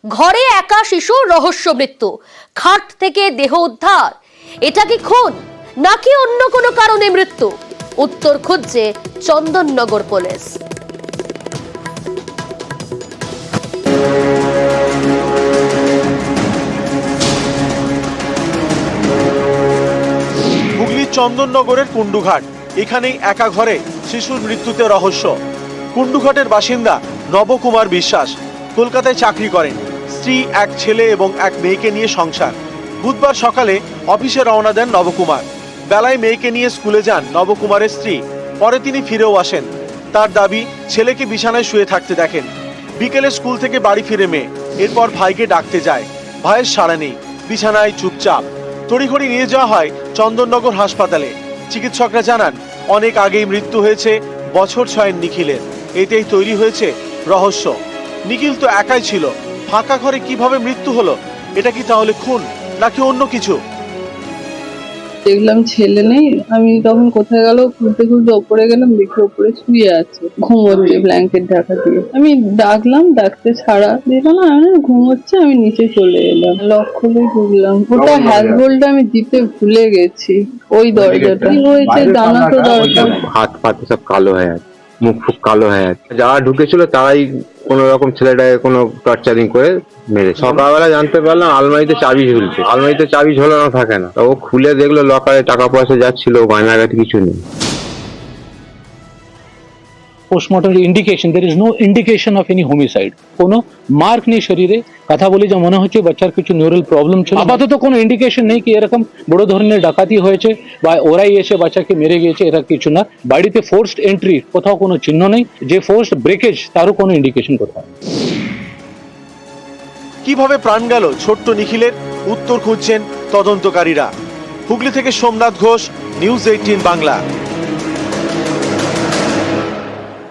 ঘরে একা শিশু রহস্য মৃত্যু, খাট থেকে দেহ উদ্ধার। এটা কি খুন নাকি অন্য কোনো কারণে মৃত্যু? উত্তর খুঁজছে চন্দননগর পুলিশ। হুগলির চন্দননগরের কুন্ডুঘাট, এখানেই একা ঘরে শিশুর মৃত্যুতে রহস্য। কুন্ডুঘাটের বাসিন্দা নবকুমার বিশ্বাস কলকাতায় চাকরি করেন। স্ত্রী, এক ছেলে এবং এক মেয়েকে নিয়ে সংসার। বুধবার সকালে অফিসে রওনা দেন নবকুমার। বেলায় মেয়েকে নিয়ে স্কুলে যান নবকুমারের স্ত্রী। পরে তিনি ফিরেও আসেন। তার দাবি, ছেলেকে বিছানায় শুয়ে থাকতে দেখেন। বিকেলে স্কুল থেকে বাড়ি ফিরে মেয়ে, এরপর ভাইকে ডাকতে যায়। ভাইয়ের সাড়া নেই, বিছানায় চুপচাপ। তড়িঘড়ি নিয়ে যাওয়া হয় চন্দননগর হাসপাতালে। চিকিৎসকরা জানান, অনেক আগেই মৃত্যু হয়েছে বছর 6 নিখিলের। এতেই তৈরি হয়েছে রহস্য। নিখিল তো একাই ছিল, ফাঁকা ঘরে কিভাবে মৃত্যু হলো? এটা কি তাহলে খুন নাকি অন্য কিছু? দেখলাম ছেলে নেই, আমি তখন কোথায় গেল খুলতে খুলতে ওপরে গেলাম, দেখি ওপরে শুয়ে আছে, ঘুমোচ্ছে ব্ল্যাঙ্কেট ঢাকা দিয়ে। আমি ডাকলাম, ডাকতে ছাড়া দিল না, আমি ঘুমোচ্ছে। আমি নিচে চলে এলাম, লক খুলে ঢুকলাম। ওটা হ্যাজবোল্টটা আমি দিতে ভুলে গেছি। ওই দরজাটা কি হয়েছে জানা তো দরকার। হাত পাতে সব কালো হয়ে আছে, মুখ ফুক কালো হয়ে আছে। যারা ঢুকেছিল তারাই কোন রকম ছেলেটাকে কোনো টর্চারিং করে মেরে। সকালবেলা জানতে পারলাম আলমারিতে চাবি ঝুলছে। আলমারিতে চাবি ঝোলানো থাকে না, তো ও খুলে দেখলো লকারে টাকা পয়সা যাচ্ছিল, গয়নাগাটি কিছু নেই। Post-mortem indication, there is no indication of any homicide. কোনো মার্ক নেই শরীরে। কথা বলি যা মনে হচ্ছে বাচ্চার কিছু নিউরাল প্রবলেম ছিল। আপাতত কোনো ইন্ডিকেশন নেই কি এরকম বড় ধরনের ডাকাতি হয়েছে বা ওরাই এসে বাচ্চাকে মেরে গিয়েছে, এরা কিছু না। বাড়িতে ফোর্সড এন্ট্রি কোথাও কোনো চিহ্ন নেই, যে ফোর্সড ব্রেকেজ তারও কোনো ইন্ডিকেশন কোথাও। কিভাবে প্রাণ গেল ছোট্ট নিখিলের? উত্তর খুঁজছেন তদন্তকারীরা। হুগলি থেকে সোমনাথ ঘোষ, নিউজ 18 বাংলা।